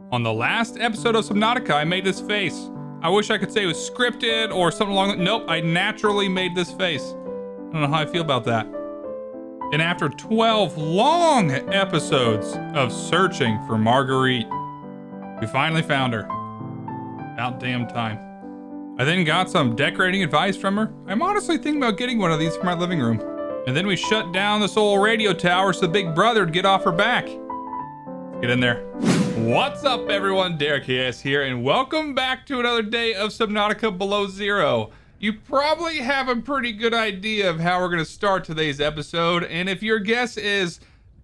On the last episode of Subnautica, I made this face. I wish I could say it was scripted or something along that. Nope, I naturally made this face. I don't know how I feel about that. And after 12 long episodes of searching for Marguerite, we finally found her. About damn time. I then got some decorating advice from her. I'm honestly thinking about getting one of these for my living room. And then we shut down this old radio tower so Big Brother would get off her back. Get in there. What's up, everyone? Derek here, and welcome back to another day of Subnautica Below Zero. You probably have a pretty good idea of how we're going to start today's episode, and if your guess is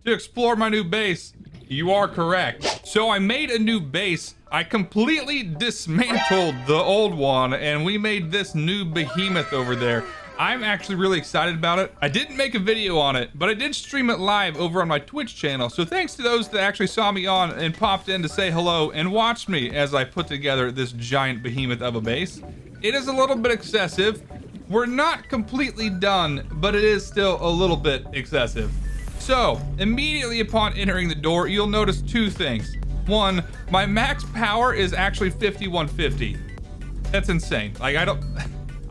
to explore my new base, you are correct. So I made a new base. I completely dismantled the old one, and we made this new behemoth over there. I'm actually really excited about it. I didn't make a video on it, but I did stream it live over on my Twitch channel. So thanks to those that actually saw me on and popped in to say hello and watched me as I put together this giant behemoth of a base. It is a little bit excessive. We're not completely done, but it is still a little bit excessive. So immediately upon entering the door, you'll notice two things. One, my max power is actually 5150. That's insane. Like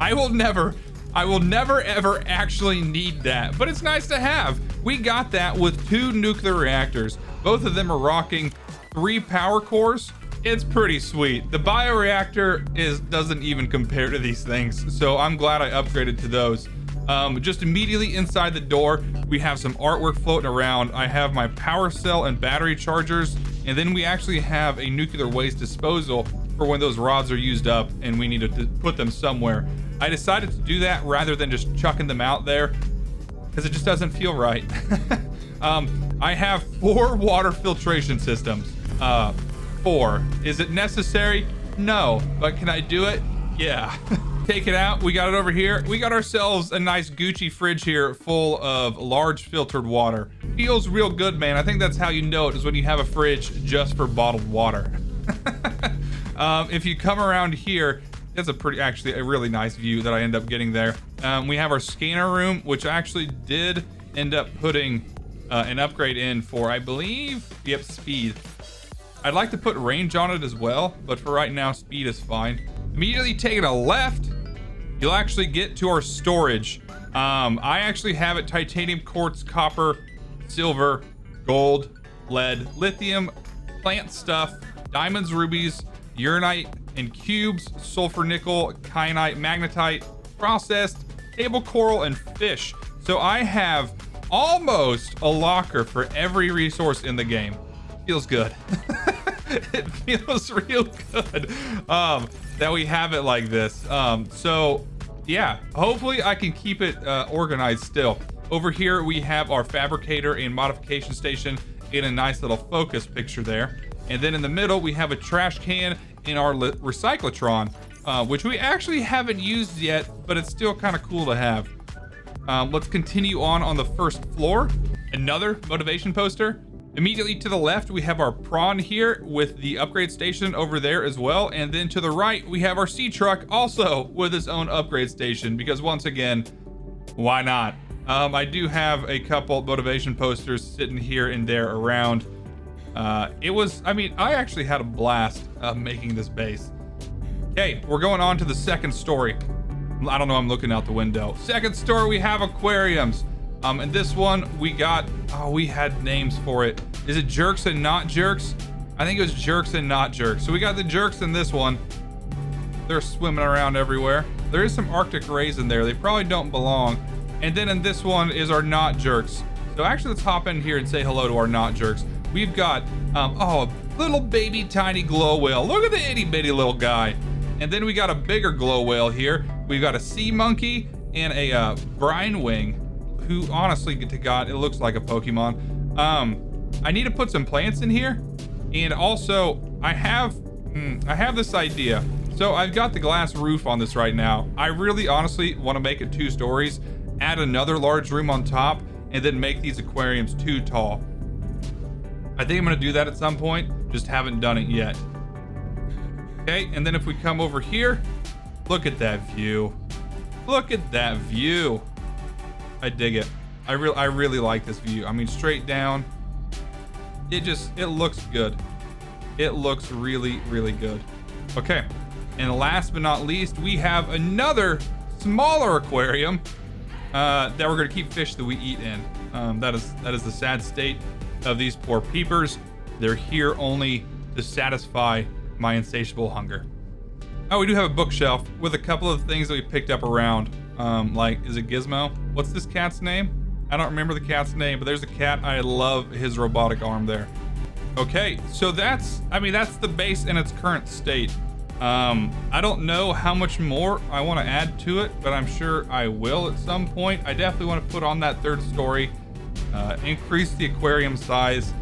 I will never ever actually need that, but it's nice to have. We got that with 2 nuclear reactors. Both of them are rocking 3 power cores. It's pretty sweet. The bioreactor doesn't even compare to these things, so I'm glad I upgraded to those. Just immediately inside the door, we have some artwork floating around. I have my power cell and battery chargers, and then we actually have a nuclear waste disposal for when those rods are used up and we need to put them somewhere. I decided to do that rather than just chucking them out there because it just doesn't feel right. I have 4 water filtration systems. 4. Is it necessary? No. But can I do it? Yeah. Take it out. We got it over here. We got ourselves a nice Gucci fridge here full of large filtered water. Feels real good, man. I think that's how you know it, is when you have a fridge just for bottled water. If you come around here, it's actually a really nice view that I end up getting there. We have our scanner room, which I actually did end up putting an upgrade in for, I believe, yep, speed. I'd like to put range on it as well, but for right now, speed is fine. Immediately taking a left, you'll actually get to our storage. I actually have it titanium, quartz, copper, silver, gold, lead, lithium, plant stuff, diamonds, rubies, uranite, and cubes, sulfur, nickel, kyanite, magnetite, processed, table coral, and fish. So I have almost a locker for every resource in the game. Feels good. It feels real good that we have it like this. So yeah, hopefully I can keep it organized still. Over here we have our fabricator and modification station in a nice little focus picture there. And then in the middle we have a trash can in our recyclotron, which we actually haven't used yet, but it's still kind of cool to have. Let's continue on the first floor. Another motivation poster. Immediately to the left, we have our prawn here with the upgrade station over there as well. And then to the right, we have our sea truck also with its own upgrade station, because once again, why not? I do have a couple motivation posters sitting here and there around. I actually had a blast making this base. Okay, we're going on to the second story. I don't know, I'm looking out the window. Second story, we have aquariums. And this one we had names for it. Is it jerks and not jerks? I think it was jerks and not jerks. So we got the jerks in this one. They're swimming around everywhere. There is some Arctic rays in there. They probably don't belong. And then in this one is our not jerks. So actually let's hop in here and say hello to our not jerks. We've got, a little baby tiny glow whale. Look at the itty bitty little guy. And then we got a bigger glow whale here. We've got a sea monkey and a brine wing, who honestly, to God, it looks like a Pokemon. I need to put some plants in here. And also I have this idea. So I've got the glass roof on this right now. I really honestly want to make it 2 stories, add another large room on top, and then make these aquariums 2 tall. I think I'm gonna do that at some point, just haven't done it yet. Okay, and then if we come over here, look at that view. Look at that view. I dig it. I really like this view. I mean, straight down. It looks good. It looks really, really good. Okay, and last but not least, we have another smaller aquarium that we're gonna keep fish that we eat in. That is the sad state of these poor peepers. They're here only to satisfy my insatiable hunger. Oh, we do have a bookshelf with a couple of things that we picked up around. Like, is it Gizmo? What's this cat's name? I don't remember the cat's name, but there's a cat. I love his robotic arm there. Okay, so that's the base in its current state. I don't know how much more I want to add to it, but I'm sure I will at some point. I definitely want to put on that third story, increase the aquarium size.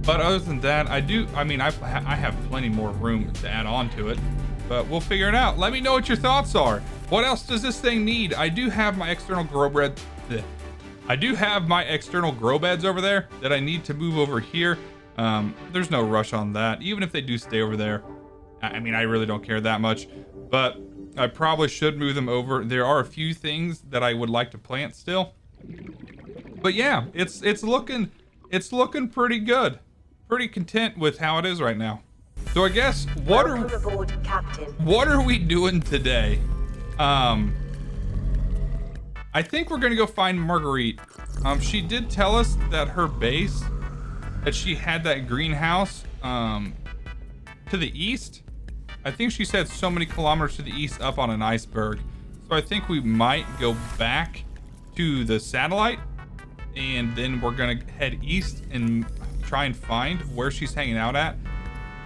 But other than that, I have plenty more room to add on to it, but we'll figure it out. Let me know what your thoughts are. What else does this thing need? I do have my external grow beds over there that I need to move over here. There's no rush on that. Even if they do stay over there, I really don't care that much, but I probably should move them over. There are a few things that I would like to plant still, but yeah, it's looking pretty good. Pretty content with how it is right now. So I guess what are we doing today? I think we're gonna go find Marguerite. She did tell us that her base, that she had that greenhouse to the east. I think she said so many kilometers to the east up on an iceberg. So I think we might go back to the satellite, and then we're gonna head east and try and find where she's hanging out at.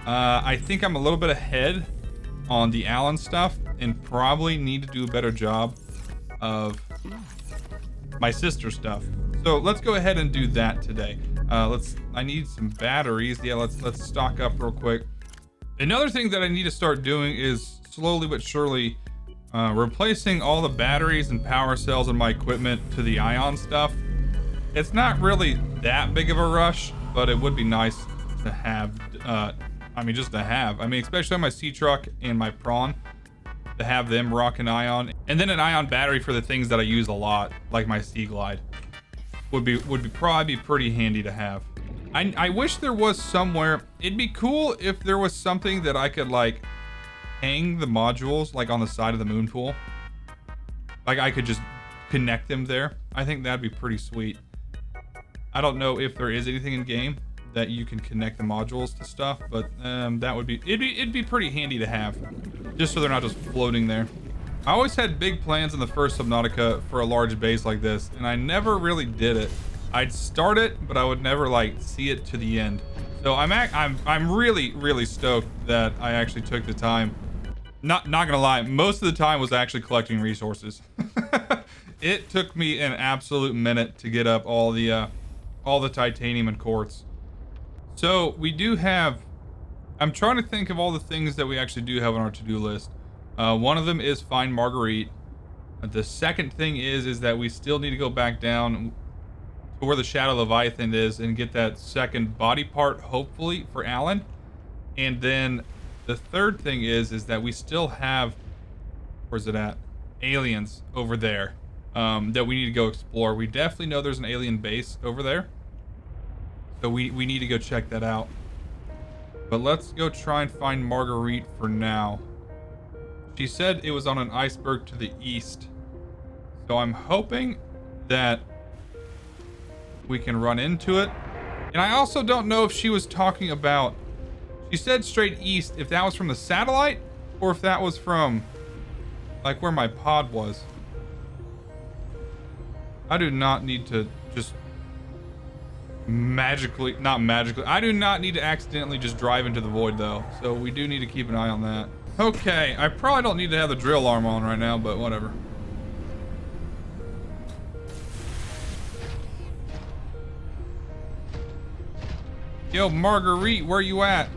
I think I'm a little bit ahead on the Allen stuff and probably need to do a better job of my sister stuff. So let's go ahead and do that today. I need some batteries. Yeah, let's stock up real quick. Another thing that I need to start doing is slowly but surely replacing all the batteries and power cells in my equipment to the ion stuff. It's not really that big of a rush, but it would be nice to have, especially on my sea truck and my prawn, to have them rock an ion, and then an ion battery for the things that I use a lot, like my Sea Glide, would probably be pretty handy to have. I wish there was somewhere. It'd be cool if there was something that I could like hang the modules like on the side of the moon pool. Like I could just connect them there. I think that'd be pretty sweet. I don't know if there is anything in game that you can connect the modules to stuff, but it'd be pretty handy to have, just so they're not just floating there. I always had big plans in the first Subnautica for a large base like this, and I never really did it. I'd start it, but I would never like see it to the end. So I'm really stoked that I actually took the time. Not gonna lie, most of the time was actually collecting resources. It took me an absolute minute to get up all the titanium and quartz. So we do have, I'm trying to think of all the things that we actually do have on our to-do list. One of them is find Marguerite. The second thing is that we still need to go back down to where the Shadow Leviathan is and get that second body part, hopefully, for Alan. And then the third thing is that we still have, where's it at? Aliens over there that we need to go explore. We definitely know there's an alien base over there. So we need to go check that out. But let's go try and find Marguerite for now. She said it was on an iceberg to the east. So I'm hoping that we can run into it. And I also don't know if she was talking about, she said straight east, if that was from the satellite or if that was from like where my pod was. I do not need to just I do not need to accidentally just drive into the void though. So we do need to keep an eye on that. Okay, I probably don't need to have the drill arm on right now, but whatever. Yo, Marguerite, where you at?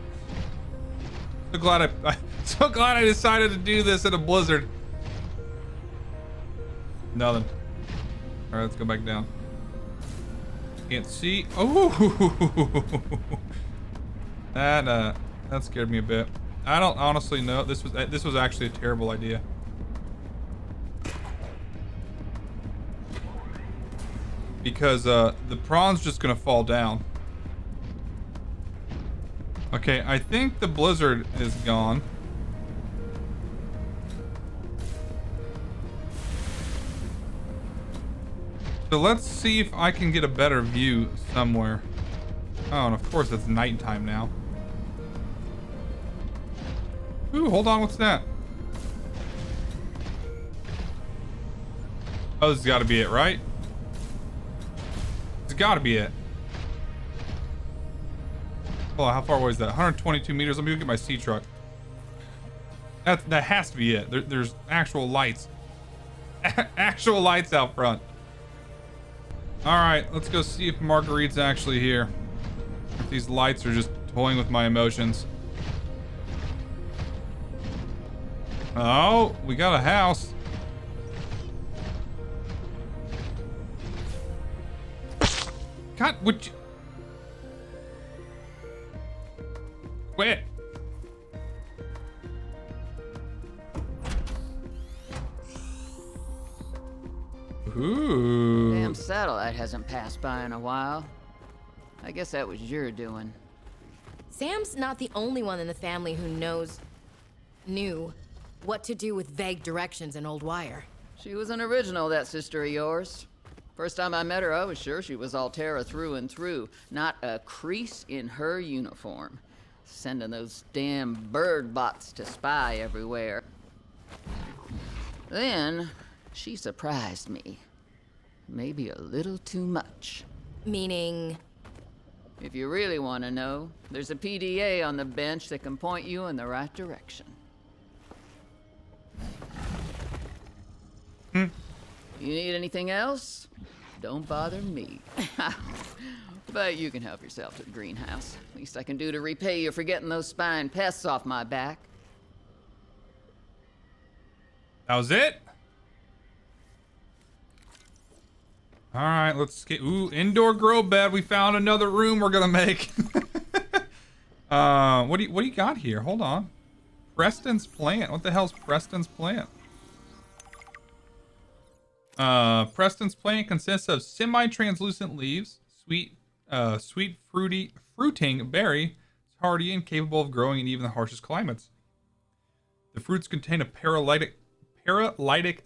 So glad I decided to do this in a blizzard. Nothing. All right, let's go back down. Can't see. Oh, that scared me a bit. I don't honestly know. This was actually a terrible idea. Because the prawn's just gonna fall down. Okay, I think the blizzard is gone. So let's see if I can get a better view somewhere. Oh, and of course it's nighttime now. Ooh, hold on, what's that? Oh, this has got to be it, right? It's got to be it. Hold on, how far away is that? 122 meters. Let me go get my sea truck. That has to be it. There's actual lights. Actual lights out front. All right, let's go see if Marguerite's actually here. If these lights are just toying with my emotions. Oh, we got a house. God, would you... Quit. Ooh. Damn satellite hasn't passed by in a while. I guess that was your doing. Sam's not the only one in the family who knew what to do with vague directions in Old Wire. She was an original, that sister of yours. First time I met her, I was sure she was Altera through and through. Not a crease in her uniform. Sending those damn bird bots to spy everywhere. Then, she surprised me. Maybe a little too much. Meaning? If you really want to know, there's a PDA on the bench that can point you in the right direction. You need anything else? Don't bother me. But you can help yourself to the greenhouse. Least I can do to repay you for getting those spine pests off my back. That was it? All right, let's get... Ooh, indoor grow bed. We found another room we're gonna make. What do you got here? Hold on. Preston's plant. What the hell's Preston's plant? Preston's plant consists of semi-translucent leaves, sweet fruiting berry. It's hardy and capable of growing in even the harshest climates. The fruits contain a paralytic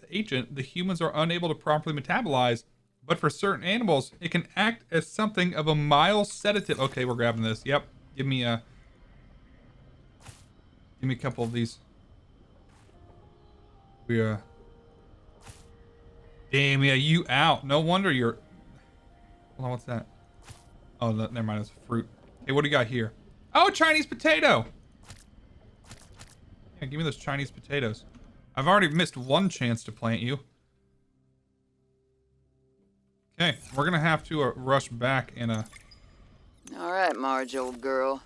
agent the humans are unable to properly metabolize, but for certain animals, it can act as something of a mild sedative. Okay, we're grabbing this. Yep. Give me a couple of these. Damn, yeah, you out. No wonder you're... Hold on, what's that? Oh, no, never mind, it's fruit. Hey, what do you got here? Oh, Chinese potato! Yeah, give me those Chinese potatoes. I've already missed one chance to plant you. Okay, we're gonna have to rush back in a... All right, Marge, old girl.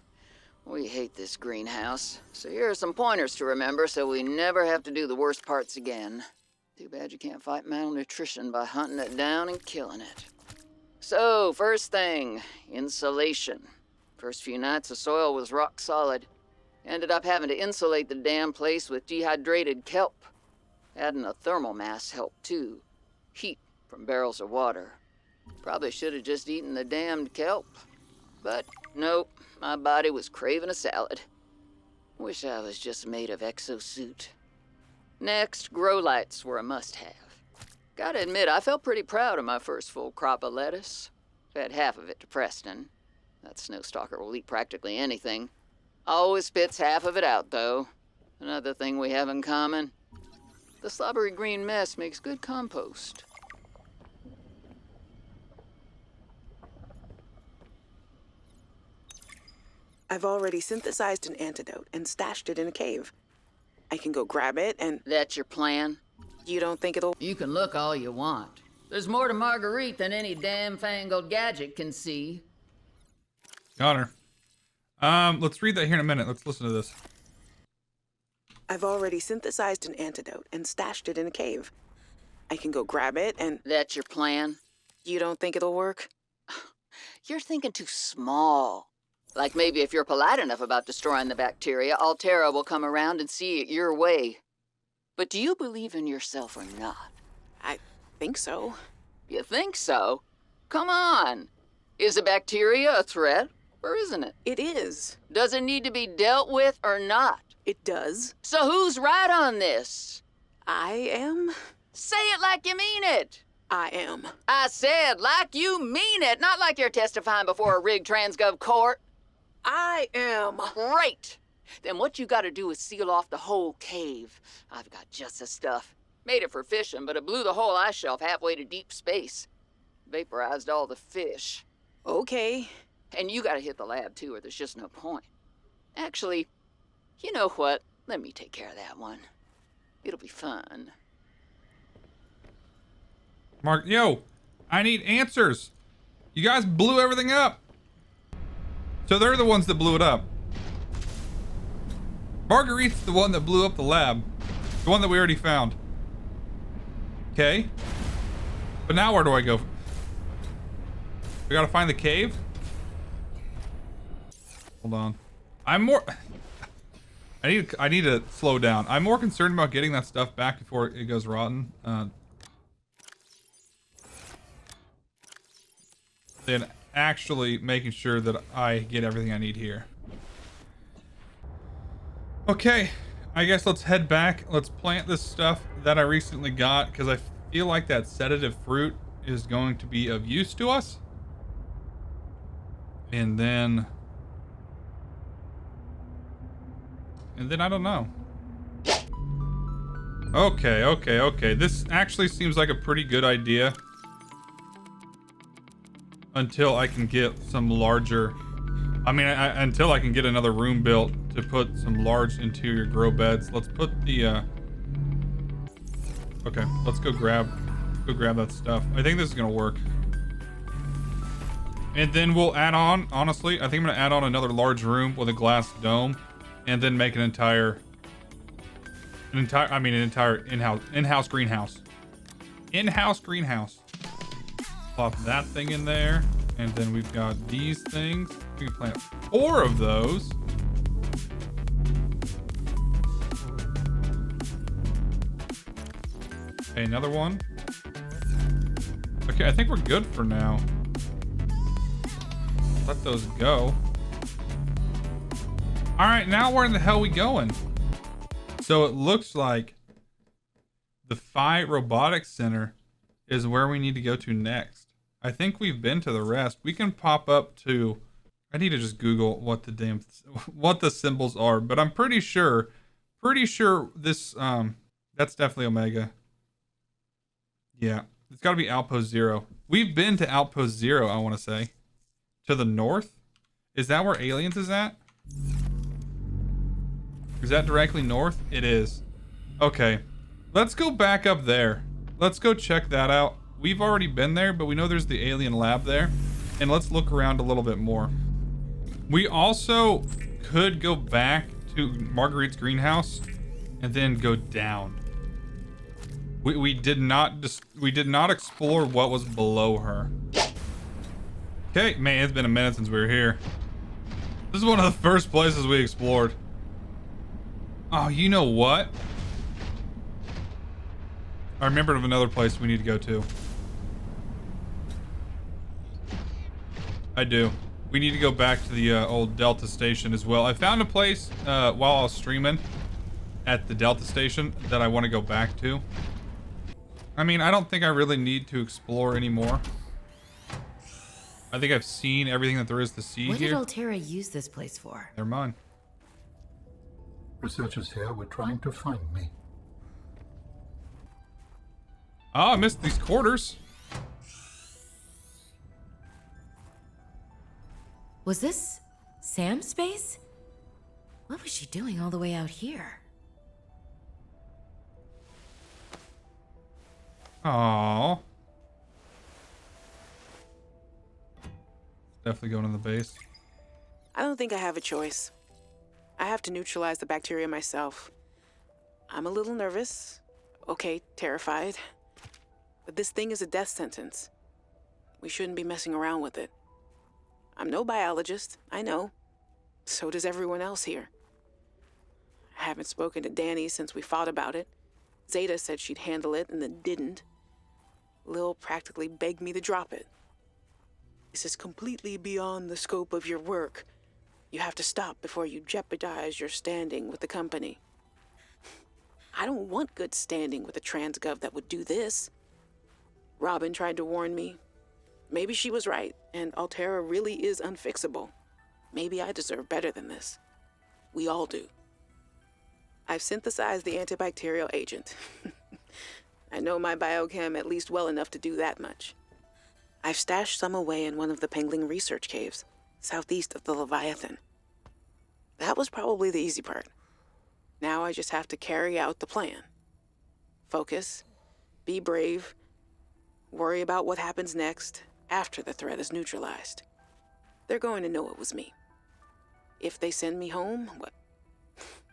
We hate this greenhouse. So here are some pointers to remember so we never have to do the worst parts again. Too bad you can't fight malnutrition by hunting it down and killing it. So, first thing, insulation. First few nights the soil was rock solid. Ended up having to insulate the damn place with dehydrated kelp. Adding a thermal mass helped too. Heat from barrels of water. Probably should have just eaten the damned kelp. But nope, my body was craving a salad. Wish I was just made of exosuit. Next, grow lights were a must-have. Gotta admit, I felt pretty proud of my first full crop of lettuce. Fed half of it to Preston. That snowstalker will eat practically anything. Always spits half of it out, though. Another thing we have in common. The slobbery green mess makes good compost. I've already synthesized an antidote and stashed it in a cave. I can go grab it and... That's your plan? You don't think it'll... You can look all you want. There's more to Marguerite than any damn fangled gadget can see. Got her. Let's read that here in a minute. Let's listen to this. I've already synthesized an antidote and stashed it in a cave. I can go grab it and... That's your plan? You don't think it'll work? You're thinking too small. Like maybe if you're polite enough about destroying the bacteria, Altera will come around and see it your way. But do you believe in yourself or not? I think so. You think so? Come on. Is the bacteria a threat? or isn't it? It is. Does it need to be dealt with or not? It does. So who's right on this? I am. Say it like you mean it. I am. I said like you mean it, not like you're testifying before a rigged transgov court. I am. Great. Then what you gotta do is seal off the whole cave. I've got just the stuff. Made it for fishing, but it blew the whole ice shelf halfway to deep space. Vaporized all the fish. Okay. And you gotta hit the lab too, or there's just no point. Actually, you know what? Let me take care of that one. It'll be fun. Mark, yo, I need answers. You guys blew everything up. So they're the ones that blew it up. Marguerite's the one that blew up the lab. The one that we already found. Okay. But now where do I go? We gotta find the cave? Hold on. I'm more... I need to slow down. I'm more concerned about getting that stuff back before it goes rotten. Than actually making sure that I get everything I need here. Okay, I guess let's head back. Let's plant this stuff that I recently got, because I feel like that sedative fruit is going to be of use to us. And then I don't know. Okay. This actually seems like a pretty good idea. Until I can get some larger... I mean, until I can get another room built to put some large interior grow beds. Let's put the... Okay, let's go grab that stuff. I think this is gonna work. And then we'll add on, honestly, I think I'm gonna add on another large room with a glass dome. And then make an entire in-house greenhouse. In-house greenhouse. Plop that thing in there, and then we've got these things. We can plant 4 of those. Okay, another one. Okay, I think we're good for now. Let those go. All right, now where in the hell are we going? So it looks like the Phi Robotics Center is where we need to go to next. I think we've been to the rest. We can pop up to... I need to just Google what the symbols are, but I'm pretty sure this, that's definitely Omega. Yeah, it's gotta be Outpost 0. We've been to Outpost 0, I wanna say. To the north? Is that where Aliens is at? Is that directly north? It is. Okay, let's go back up there. Let's go check that out. We've already been there, but we know there's the alien lab there. And let's look around a little bit more. We also could go back to Marguerite's greenhouse and then go down. We did not explore what was below her. Okay, man, it's been a minute since we were here. This is one of the first places we explored. Oh, you know what? I remembered of another place we need to go to. I do. We need to go back to the old Delta station as well. I found a place while I was streaming at the Delta station that I want to go back to. I mean, I don't think I really need to explore anymore. I think I've seen everything that there is to see What here. did Altera use this place for? They're mine. Researchers here were trying to find me. Oh, I missed these quarters. Was this Sam's space? What was she doing all the way out here? Aww. Definitely going in the base. I don't think I have a choice. I have to neutralize the bacteria myself. I'm a little nervous. Okay, terrified. But this thing is a death sentence. We shouldn't be messing around with it. I'm no biologist, I know. So does everyone else here. I haven't spoken to Danny since we fought about it. Zeta said she'd handle it and then didn't. Lil practically begged me to drop it. This is completely beyond the scope of your work. You have to stop before you jeopardize your standing with the company. I don't want good standing with a transgov that would do this. Robin tried to warn me. Maybe she was right, and Alterra really is unfixable. Maybe I deserve better than this. We all do. I've synthesized the antibacterial agent. I know my biochem at least well enough to do that much. I've stashed some away in one of the Pengling research caves, southeast of the Leviathan. That was probably the easy part. Now I just have to carry out the plan. Focus, be brave, worry about what happens next after the threat is neutralized. They're going to know it was me. If they send me home,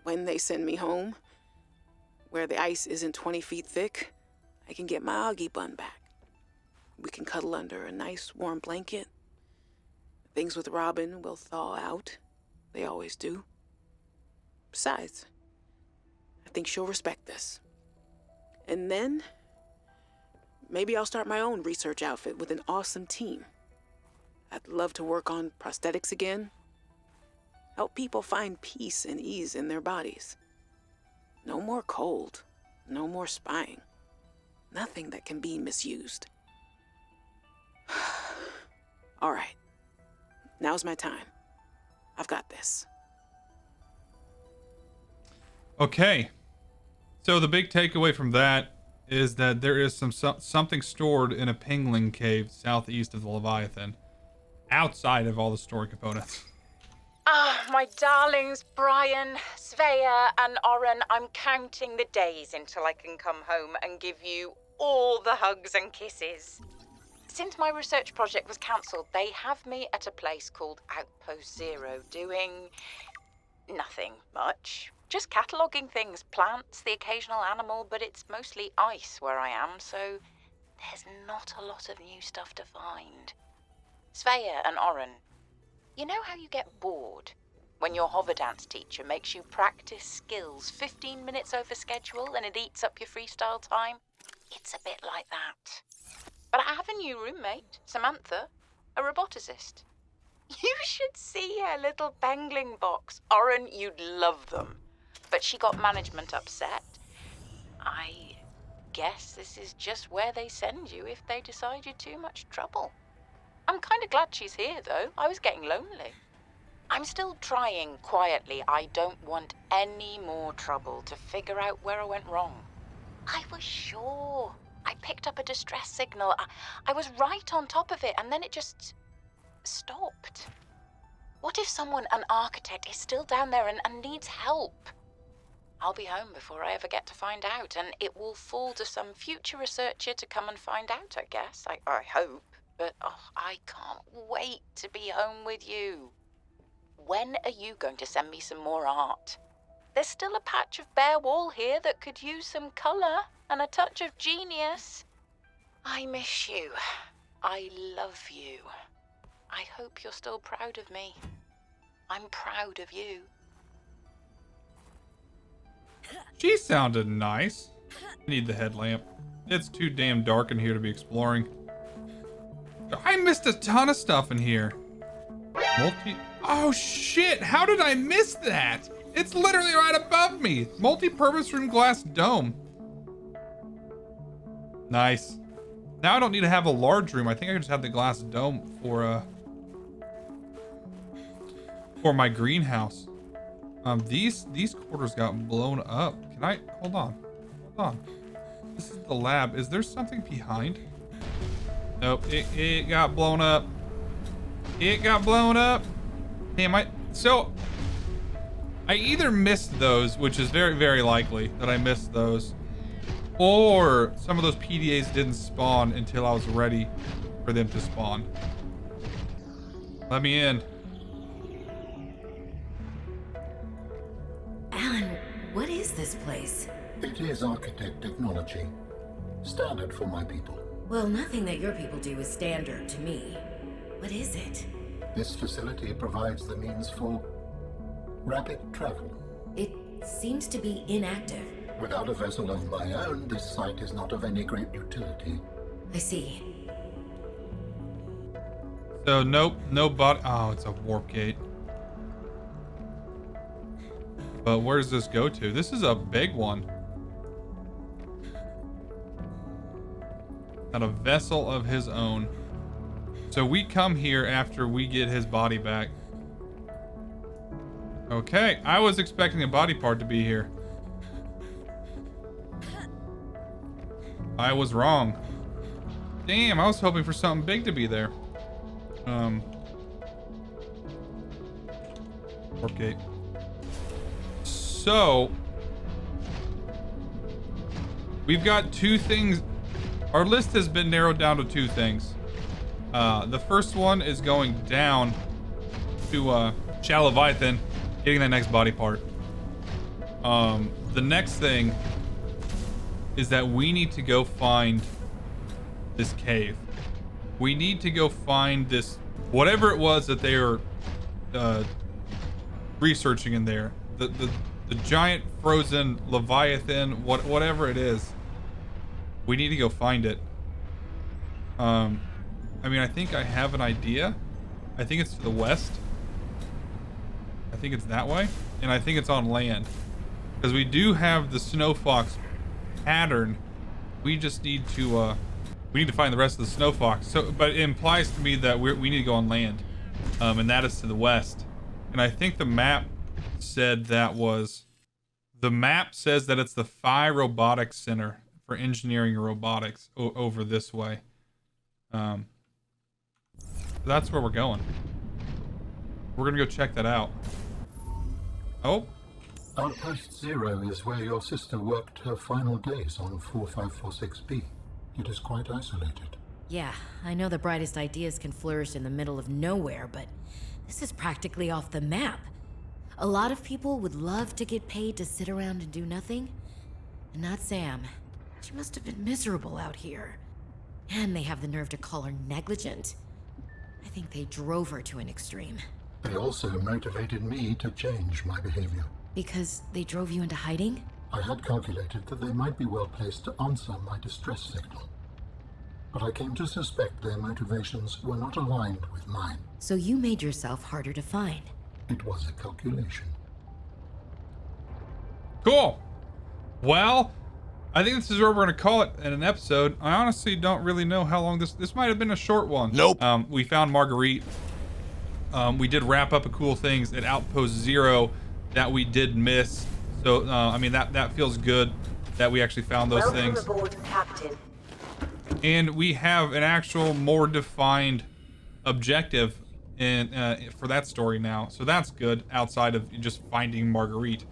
when they send me home, where the ice isn't 20 feet thick, I can get my Augie bun back. We can cuddle under a nice warm blanket. Things with Robin will thaw out. They always do. Besides, I think she'll respect this. And then, maybe I'll start my own research outfit with an awesome team. I'd love to work on prosthetics again. Help people find peace and ease in their bodies. No more cold. No more spying. Nothing that can be misused. All right. Now's my time. I've got this. Okay. So the big takeaway from that is that there is something stored in a Pengling cave southeast of the Leviathan, outside of all the storing components. Ah, my darlings, Brian, Svea, and Oren, I'm counting the days until I can come home and give you all the hugs and kisses. Since my research project was cancelled, they have me at a place called Outpost Zero doing nothing much. Just cataloguing things, plants, the occasional animal, but it's mostly ice where I am, so there's not a lot of new stuff to find. Svea and Oren, you know how you get bored when your hover dance teacher makes you practice skills 15 minutes over schedule and it eats up your freestyle time? It's a bit like that. But I have a new roommate, Samantha, a roboticist. You should see her little Pengling box. Oren, you'd love them. But she got management upset. I guess this is just where they send you if they decide you're too much trouble. I'm kind of glad she's here, though. I was getting lonely. I'm still trying quietly. I don't want any more trouble to figure out where I went wrong. I was sure. I picked up a distress signal. I was right on top of it, and then it just stopped. What if someone, an architect, is still down there and needs help? I'll be home before I ever get to find out, and it will fall to some future researcher to come and find out, I guess. I hope. But I can't wait to be home with you. When are you going to send me some more art? There's still a patch of bare wall here that could use some colour and a touch of genius. I miss you. I love you. I hope you're still proud of me. I'm proud of you. She sounded nice. I need the headlamp. It's too damn dark in here to be exploring. I missed a ton of stuff in here. Oh shit, how did I miss that? It's literally right above me. Multi-purpose room glass dome. Nice. Now I don't need to have a large room. I think I can just have the glass dome for my greenhouse. These quarters got blown up. Can I hold on? This is the lab. Is there something behind? Nope, it got blown up. It got blown up. Damn, so I either missed those, which is very, very likely that I missed those, or some of those PDAs didn't spawn until I was ready for them to spawn. Let me in. Alan, what is this place? It is architect technology. Standard for my people. Well, nothing that your people do is standard to me. What is it? This facility provides the means for rapid travel. It seems to be inactive. Without a vessel of my own, this site is not of any great utility. I see. So nope, no body. Oh, it's a warp gate. But where does this go to? This is a big one. Got a vessel of his own. So we come here after we get his body back. Okay, I was expecting a body part to be here. I was wrong. Damn, I was hoping for something big to be there. Warp gate. So we've got 2 things. Our list has been narrowed down to 2 things. The first one is going down to Leviathan, getting that next body part. The next thing is that we need to go find this cave. We need to go find this, whatever it was that they are researching in there. The giant frozen Leviathan, whatever it is. We need to go find it. I mean, I think I have an idea. I think it's to the west. I think it's that way. And I think it's on land. Because we do have the snow fox pattern. We just need to find the rest of the snow fox. So, but it implies to me that we need to go on land. And that is to the west. And I think the map said that was... The map says that it's the Phi Robotics Center for engineering and robotics over this way. That's where we're going. We're gonna go check that out. Oh. Outpost 0 is where your sister worked her final days on 4546B. It is quite isolated. Yeah, I know the brightest ideas can flourish in the middle of nowhere, but this is practically off the map. A lot of people would love to get paid to sit around and do nothing. And not Sam. She must have been miserable out here. And they have the nerve to call her negligent. I think they drove her to an extreme. They also motivated me to change my behavior. Because they drove you into hiding? I had calculated that they might be well placed to answer my distress signal. But I came to suspect their motivations were not aligned with mine. So you made yourself harder to find. It was a calculation. Cool. Well, I think this is where we're going to call it in an episode. I honestly don't really know how long this might have been a short one. Nope. We found Marguerite. We did wrap up a cool things at Outpost 0 that we did miss. So, I mean, that feels good that we actually found those things. Aboard, Captain. And we have an actual more defined objective for that story now. So that's good outside of just finding Marguerite.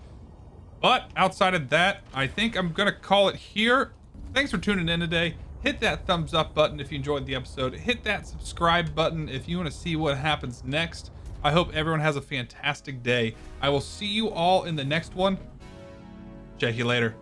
But outside of that, I think I'm going to call it here. Thanks for tuning in today. Hit that thumbs up button if you enjoyed the episode. Hit that subscribe button if you want to see what happens next. I hope everyone has a fantastic day. I will see you all in the next one. Check you later.